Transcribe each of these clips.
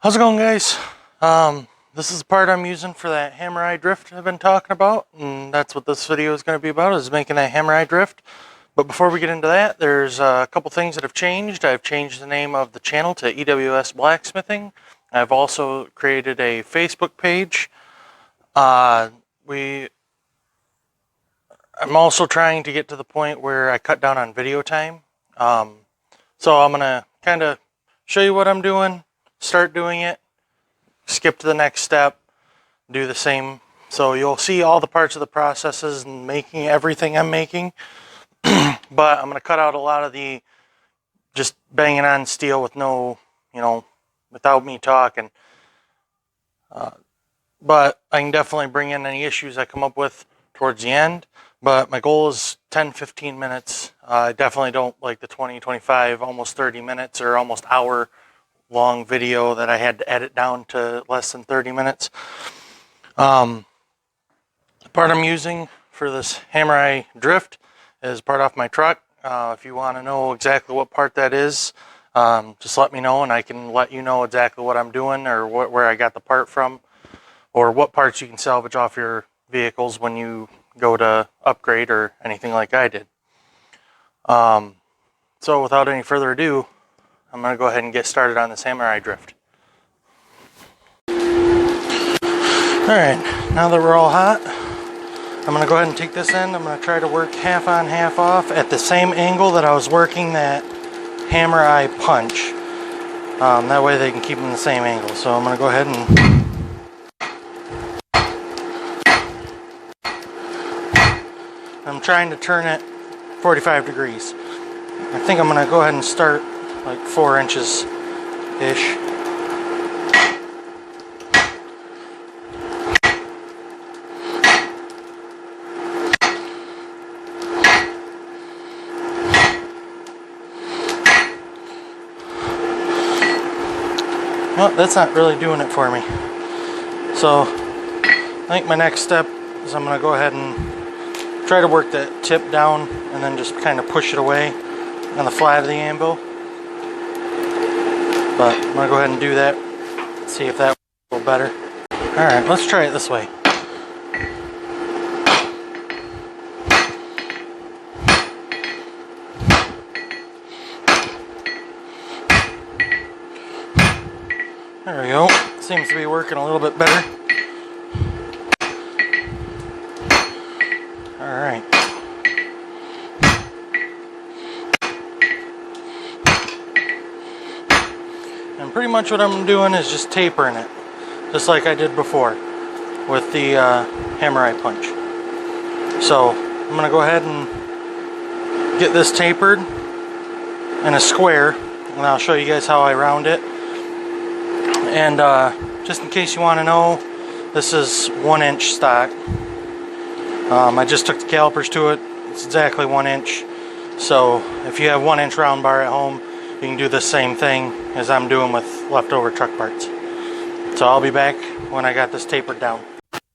How's it going, guys? This is the part I'm using for that hammer eye drift I've been talking about, and that's what this video is going to be about, is making that hammer eye drift. But before we get into that, there's a couple things that have changed. I've changed the name of the channel to EWS Blacksmithing. I've also created a Facebook page. I'm also trying to get to the point where I cut down on video time. So I'm going to kind of show you what I'm doing, start doing it, skip to the next step, do the same. So you'll see all the parts of the processes and making everything I'm making. But I'm going to cut out a lot of the just banging on steel with no, without me talking. But I can definitely bring in any issues I come up with towards the end. But my goal is 10-15 minutes. I definitely don't like the 20, 25, almost 30 minutes or almost hour long video that I had to edit down to less than 30 minutes. The part I'm using for this hammer eye drift is part off my truck. If you want to know exactly what part that is, just let me know and I can let you know exactly what I'm doing or where I got the part from, or what parts you can salvage off your vehicles when you go to upgrade or anything like I did. So without any further ado, I'm going to go ahead and get started on this hammer eye drift. Alright, now that we're all hot, I'm going to go ahead and take this end. I'm going to try to work half on, half off at the same angle that I was working that hammer eye punch. That way they can keep them the same angle. So I'm going to go ahead and I'm trying to turn it 45 degrees. I think I'm going to go ahead and start like 4 inches ish. Well, that's not really doing it for me. So I think my next step is I'm going to go ahead and try to work that tip down and then just kind of push it away on the flat of the anvil. But I'm going to go ahead and do that, see if that works a little better. Alright, let's try it this way. There we go. Seems to be working a little bit better. Alright. And pretty much what I'm doing is just tapering it, just like I did before with the hammer eye punch. So I'm going to go ahead and get this tapered in a square, and I'll show you guys how I round it. And just in case you want to know, this is 1-inch stock. I just took the calipers to it. It's exactly 1 inch. So if you have 1-inch round bar at home, you can do the same thing as I'm doing with leftover truck parts. So I'll be back when I got this tapered down.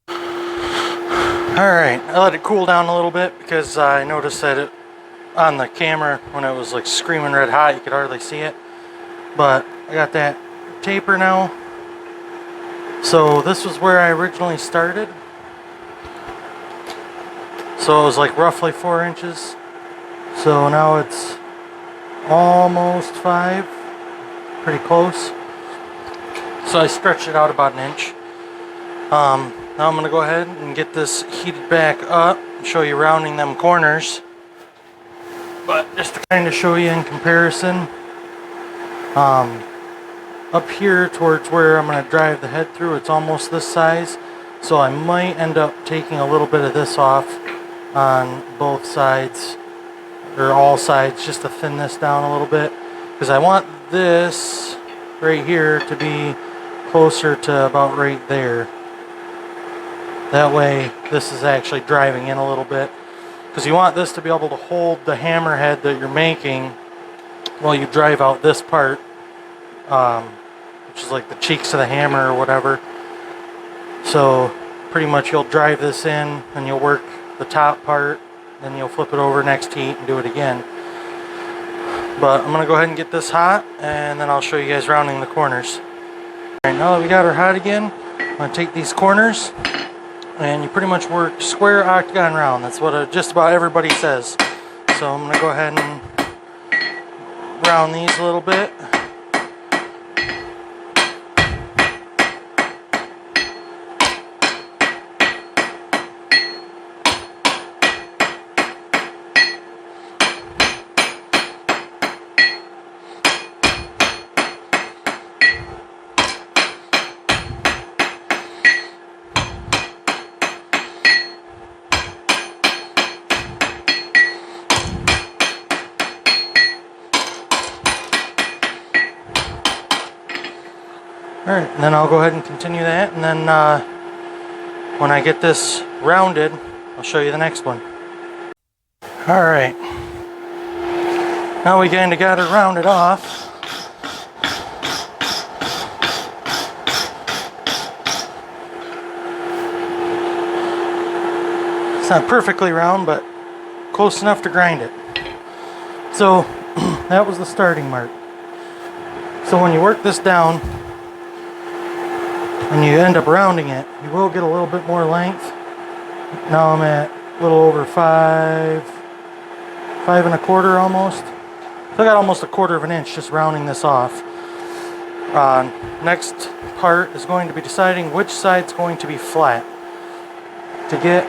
Alright, I let it cool down a little bit because I noticed that it on the camera when it was like screaming red hot, you could hardly see it. But I got that taper now. So this was where I originally started. So it was like roughly 4 inches. So now it's almost 5. Pretty close. So I stretched it out about 1 inch. Now I'm going to go ahead and get this heated back up and show you rounding them corners. But just to kind of show you in comparison, up here towards where I'm going to drive the head through, it's almost this size. So I might end up taking a little bit of this off on both sides, or all sides, just to thin this down a little bit, because I want this right here to be closer to about right there. That way this is actually driving in a little bit, because you want this to be able to hold the hammerhead that you're making while you drive out this part, which is like the cheeks of the hammer or whatever. So pretty much you'll drive this in and you'll work the top part, then you'll flip it over next heat and do it again. But I'm going to go ahead and get this hot, and then I'll show you guys rounding the corners. Alright, now that we got her hot again, I'm going to take these corners and you pretty much work square, octagon, round. That's what just about everybody says. So I'm going to go ahead and round these a little bit. Alright, and then I'll go ahead and continue that, and then when I get this rounded, I'll show you the next one. Alright, now we kind of got it rounded off. It's not perfectly round, but close enough to grind it. So, that was the starting mark. So when you work this down, and you end up rounding it, you will get a little bit more length. Now I'm at a little over 5 1/4 almost. So I got almost 1/4 of an inch just rounding this off. Next part is going to be deciding which side's going to be flat. To get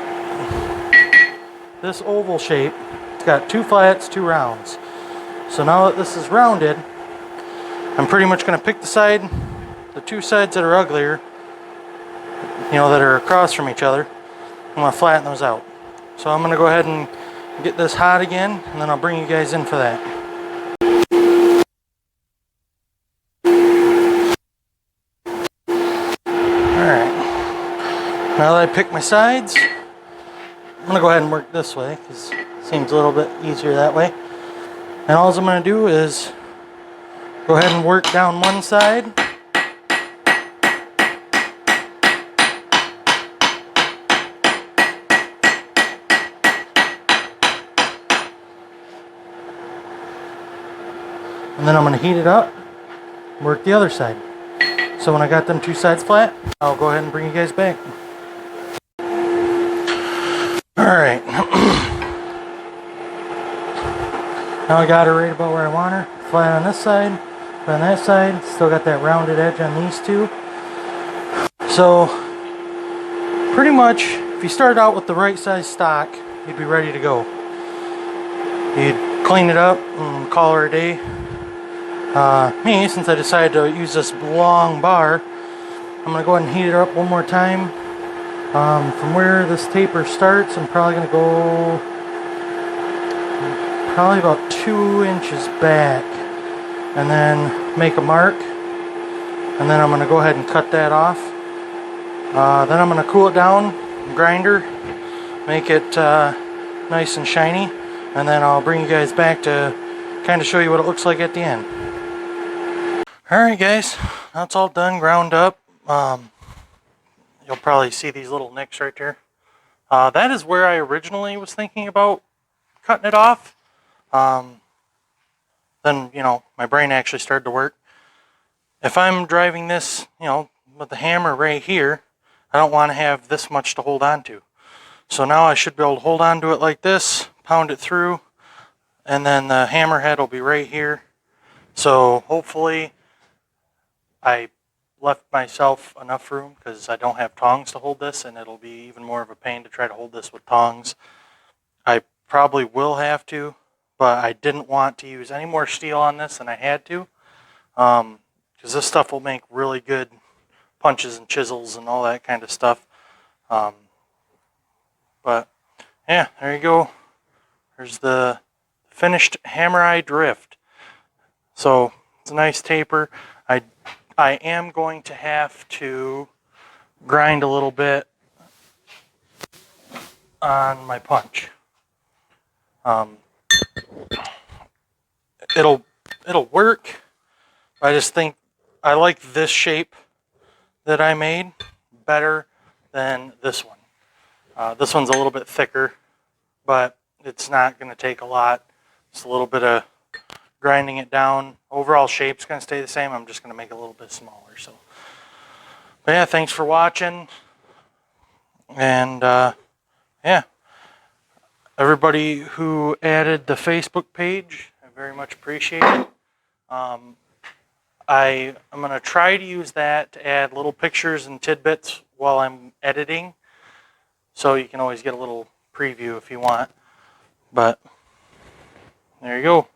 this oval shape, it's got 2 flats, 2 rounds. So now that this is rounded, I'm pretty much going to pick the 2 sides that are uglier, that are across from each other. I'm going to flatten those out. So I'm going to go ahead and get this hot again, and then I'll bring you guys in for that. Alright, now that I picked my sides, I'm going to go ahead and work this way, because it seems a little bit easier that way. And all I'm going to do is go ahead and work down one side. And then I'm going to heat it up, work the other side. So when I got them 2 sides flat, I'll go ahead and bring you guys back. Alright. Now I got her right about where I want her. Flat on this side, flat on that side. Still got that rounded edge on these 2. So, pretty much, if you started out with the right size stock, you'd be ready to go. You'd clean it up and call her a day. Me, since I decided to use this long bar, I'm going to go ahead and heat it up one more time. From where this taper starts, I'm probably going to go probably about 2 inches back, and then make a mark, and then I'm going to go ahead and cut that off. Then I'm going to cool it down, grinder, make it nice and shiny, and then I'll bring you guys back to kind of show you what it looks like at the end. Alright guys, that's all done, ground up. You'll probably see these little nicks right there. That is where I originally was thinking about cutting it off. Then, my brain actually started to work. If I'm driving this, with the hammer right here, I don't want to have this much to hold on to. So now I should be able to hold on to it like this, pound it through, and then the hammerhead will be right here. So hopefully I left myself enough room, because I don't have tongs to hold this, and it'll be even more of a pain to try to hold this with tongs. I probably will have to, but I didn't want to use any more steel on this than I had to, because this stuff will make really good punches and chisels and all that kind of stuff. But yeah, there you go. There's the finished hammer eye drift. So it's a nice taper. I am going to have to grind a little bit on my punch. It'll work. I just think I like this shape that I made better than this one. This one's a little bit thicker, but it's not going to take a lot. Just a little bit of grinding it down. Overall shape's going to stay the same. I'm just going to make it a little bit smaller. So But yeah, thanks for watching. And yeah, everybody who added the Facebook page, I very much appreciate it. I'm going to try to use that to add little pictures and tidbits while I'm editing. So you can always get a little preview if you want. But there you go.